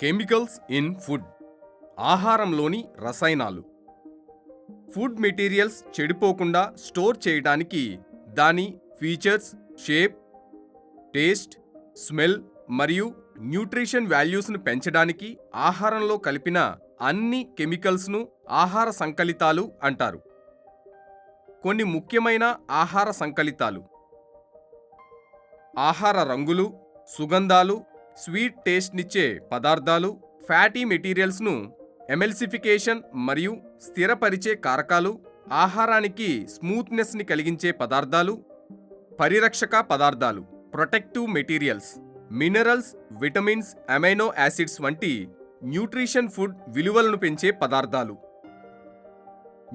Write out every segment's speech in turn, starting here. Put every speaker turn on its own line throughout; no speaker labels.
Chemicals in food. ఆహారంలోని రసాయనాలు. Food materials చెడిపోకుండా store చేయడానికి దాని ఫీచర్స్, షేప్, టేస్ట్, స్మెల్ మరియు న్యూట్రిషన్ వాల్యూస్ను పెంచడానికి ఆహారంలో కలిపిన అన్ని కెమికల్స్ను ఆహార సంకలితాలు అంటారు. కొన్ని ముఖ్యమైన ఆహార సంకలితాలు: ఆహార రంగులు, సుగంధాలు, స్వీట్ టేస్ట్నిచ్చే పదార్థాలు, ఫ్యాటీ మెటీరియల్స్ను ఎమల్సిఫికేషన్ మరియు స్థిరపరిచే కారకాలు, ఆహారానికి స్మూత్నెస్ని కలిగించే పదార్థాలు, పరిరక్షక పదార్థాలు, protective materials, minerals, vitamins, amino acids వంటి న్యూట్రిషన్ ఫుడ్ విలువలను పెంచే పదార్థాలు.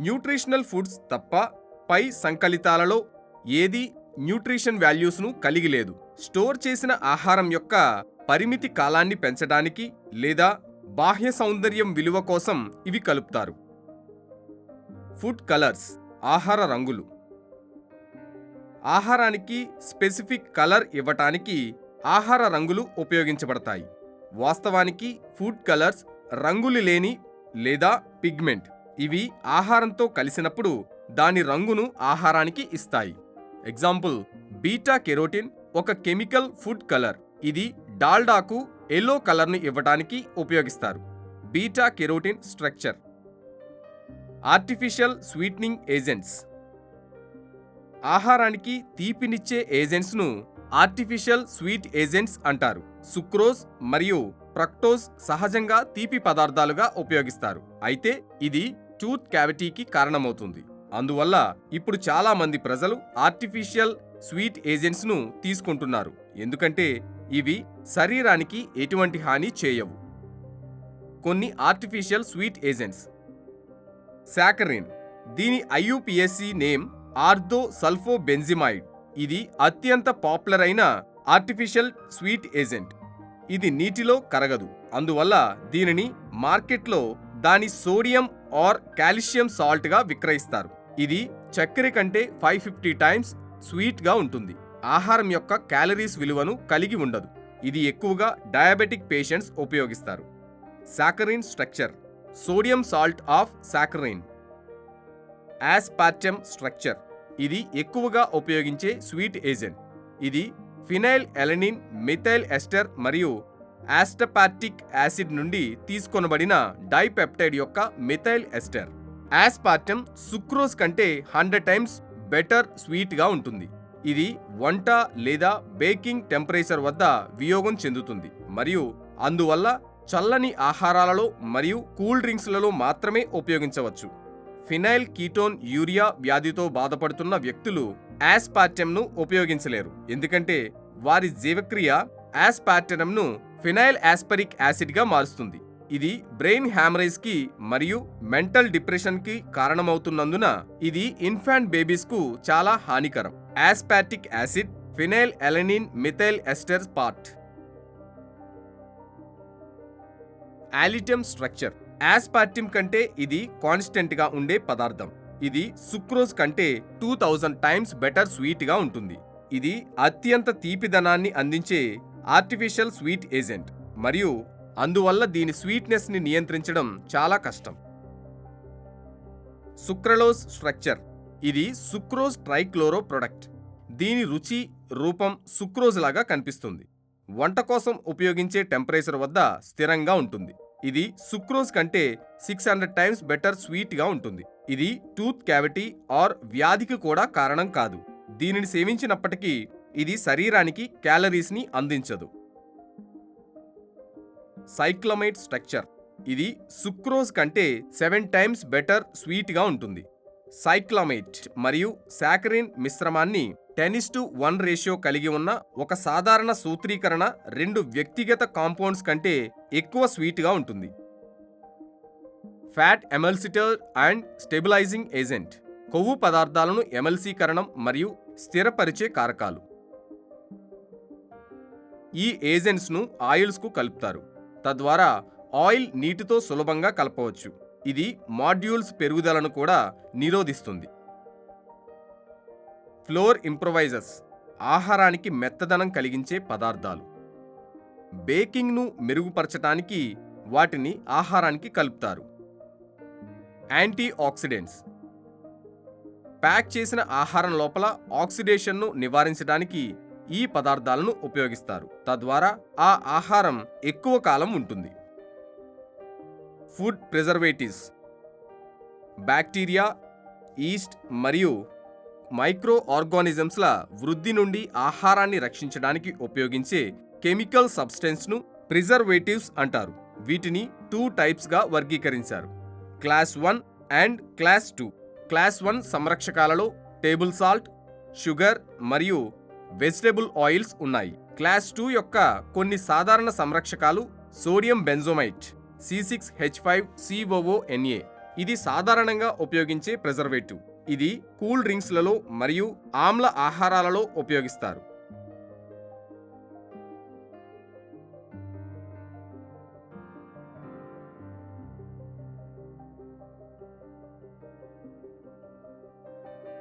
న్యూట్రిషనల్ ఫుడ్స్ తప్ప పై సంకలితాలలో ఏది న్యూట్రిషన్ వాల్యూస్ను కలిగి లేదు. స్టోర్ చేసిన ఆహారం యొక్క పరిమితి కాలాన్ని పెంచడానికి లేదా బాహ్య సౌందర్యం విలువ కోసం ఇవి కలుపుతారు. ఫుడ్ కలర్స్, ఆహార రంగులు. ఆహారానికి స్పెసిఫిక్ కలర్ ఇవ్వటానికి ఆహార రంగులు ఉపయోగించబడతాయి. వాస్తవానికి ఫుడ్ కలర్స్ రంగులు లేని లేదా పిగ్మెంట్. ఇవి ఆహారంతో కలిసినప్పుడు దాని రంగును ఆహారానికి ఇస్తాయి. ఎగ్జాంపుల్, బీటా కెరోటిన్ ఒక కెమికల్ ఫుడ్ కలర్. ఇది డాల్డాకు ఎల్లో కలర్ను ఇవ్వడానికి ఉపయోగిస్తారు. Beta carotene structure. Artificial sweetening agents. ఆహారానికి తీపినిచ్చే ఏజెంట్స్ను ఆర్టిఫిషియల్ స్వీట్ ఏజెంట్స్ అంటారు. సుక్రోజ్ మరియు ఫ్రక్టోజ్ సహజంగా తీపి పదార్థాలుగా ఉపయోగిస్తారు, అయితే ఇది టూత్ క్యావిటీకి కారణమవుతుంది. అందువల్ల ఇప్పుడు చాలా మంది ప్రజలు ఆర్టిఫిషియల్ స్వీట్ ఏజెంట్స్ను తీసుకుంటున్నారు, ఎందుకంటే ఇవి శరీరానికి ఎటువంటి హాని చేయవు. కొన్ని ఆర్టిఫిషియల్ స్వీట్ ఏజెంట్స్. సాకరిన్. దీని IUPAC నేమ్ ఆర్థో సల్ఫోబెంజిమైడ్. ఇది అత్యంత పాపులర్ అయిన ఆర్టిఫిషియల్ స్వీట్ ఏజెంట్. ఇది నీటిలో కరగదు, అందువల్ల దీనిని మార్కెట్లో దాని సోడియం ఆర్ కాల్షియం సాల్ట్గా విక్రయిస్తారు. ఇది చక్కెర కంటే 550 టైమ్స్ స్వీట్గా ఉంటుంది. ఆహారం యొక్క క్యాలరీస్ విలువను కలిగి ఉండదు. ఇది ఎక్కువగా డయాబెటిక్ పేషెంట్స్ ఉపయోగిస్తారు. Saccharin structure. Sodium salt of saccharin. Aspartame structure. ఇది ఎక్కువగా ఉపయోగించే స్వీట్ ఏజెంట్. ఇది ఫినైల్ ఎలనిన్, మిథైల్ ఎస్టర్ మరియు ఆస్టపార్టిక్ యాసిడ్ నుండి తీసుకొనబడిన డైపెప్టైడ్ యొక్క మిథైల్ ఎస్టర్. ఆస్పార్టమ్ సుక్రోజ్ కంటే 100 టైమ్స్ బెటర్ స్వీట్గా ఉంటుంది. ఇది వంట లేదా బేకింగ్ టెంపరేచర్ వద్ద వియోగం చెందుతుంది మరియు అందువల్ల చల్లని ఆహారాలలో మరియు కూల్ డ్రింక్స్లలో మాత్రమే ఉపయోగించవచ్చు. ఫినైల్ కీటోన్ యూరియా వ్యాధితో బాధపడుతున్న వ్యక్తులు ఆస్పార్టమ్ను ఉపయోగించలేరు, ఎందుకంటే వారి జీవక్రియ ఆస్పార్టమ్ను ఫినైల్ ఆస్పరిక్ యాసిడ్గా మారుస్తుంది. ఇది బ్రెయిన్ హ్యామరేజ్కి మరియు మెంటల్ డిప్రెషన్కి కారణమవుతున్నందున ఇది ఇన్ఫాంట్ బేబీస్కు చాలా హానికరం. Aspartic acid, phenyl alanine, methyl ester part. Alitame structure. Aspartame కంటే ఇది కాన్స్టెంట్గా ఉండే పదార్థం. ఇది సుక్రోజ్ కంటే 2000 టైమ్స్ బెటర్ స్వీట్గా ఉంటుంది. ఇది అత్యంత తీపిదనాన్ని అందించే ఆర్టిఫిషియల్ స్వీట్ ఏజెంట్ మరియు అందువల్ల దీని స్వీట్నెస్ని నియంత్రించడం చాలా కష్టం. Sucralose structure. ఇది సుక్రోజ్ ట్రైక్లోరో ప్రొడక్ట్. దీని రుచి, రూపం సుక్రోజ్ లాగా కనిపిస్తుంది. వంట కోసం ఉపయోగించే టెంపరేచర్ వద్ద స్థిరంగా ఉంటుంది. ఇది సుక్రోజ్ కంటే 600 టైమ్స్ బెటర్ స్వీట్గా ఉంటుంది. ఇది టూత్ క్యావిటీ ఆర్ వ్యాధికి కూడా కారణం కాదు. దీనిని సేవించినప్పటికీ ఇది శరీరానికి క్యాలరీస్ని అందించదు. సైక్లమైట్ స్ట్రక్చర్. ఇది సుక్రోజ్ కంటే 7 టైమ్స్ బెటర్ స్వీట్గా ఉంటుంది. సైక్లమైట్ మరియు సాకరిన్ మిశ్రమాన్ని 10:1 రేషియో కలిగి ఉన్న ఒక సాధారణ సూత్రీకరణ 2 వ్యక్తిగత కాంపౌండ్స్ కంటే ఎక్కువ స్వీట్గా ఉంటుంది. Fat emulsifier and stabilising agent. కొవ్వు పదార్థాలను ఎమల్సీకరణం మరియు స్థిరపరిచే కారకాలు. ఈ ఏజెంట్స్ను ఆయిల్స్కు కలుపుతారు, తద్వారా ఆయిల్ నీటితో సులభంగా కలపవచ్చు. ఇది మాడ్యూల్స్ పెరుగుదలను కూడా నిరోధిస్తుంది. ఫ్లోర్ ఇంప్రొవైజర్స్. ఆహారానికి మెత్తదనం కలిగించే పదార్థాలు. బేకింగ్ను మెరుగుపరచడానికి వాటిని ఆహారానికి కలుపుతారు. యాంటీ ఆక్సిడెంట్స్ ప్యాక్ చేసిన ఆహారం లోపల ఆక్సిడేషన్ను నివారించడానికి ఈ పదార్థాలను ఉపయోగిస్తారు. తద్వారా ఆ ఆహారం ఎక్కువ కాలం ఉంటుంది. ఫుడ్ ప్రిజర్వేటివ్స్ బ్యాక్టీరియా, ఈస్ట్ మరియు మైక్రో ఆర్గానిజమ్స్ల వృద్ధి నుండి ఆహారాన్ని రక్షించడానికి ఉపయోగించే కెమికల్ సబ్స్టెన్స్ను ప్రిజర్వేటివ్స్ అంటారు. వీటిని 2 టైప్స్గా వర్గీకరించారు: క్లాస్ 1 అండ్ క్లాస్ 2. క్లాస్ 1 సంరక్షకాలలో టేబుల్ సాల్ట్, షుగర్ మరియు వెజిటబుల్ ఆయిల్స్ ఉన్నాయి. క్లాస్ 2 యొక్క కొన్ని సాధారణ సంరక్షకాలు సోడియం బెంజోమైట్ C6H5COONA. ఇది సాధారణంగా ఉపయోగించే ప్రిజర్వేటివ్. ఇది కూల్ డ్రింక్స్లలో మరియు ఆమ్ల ఆహారాలలో ఉపయోగిస్తారు.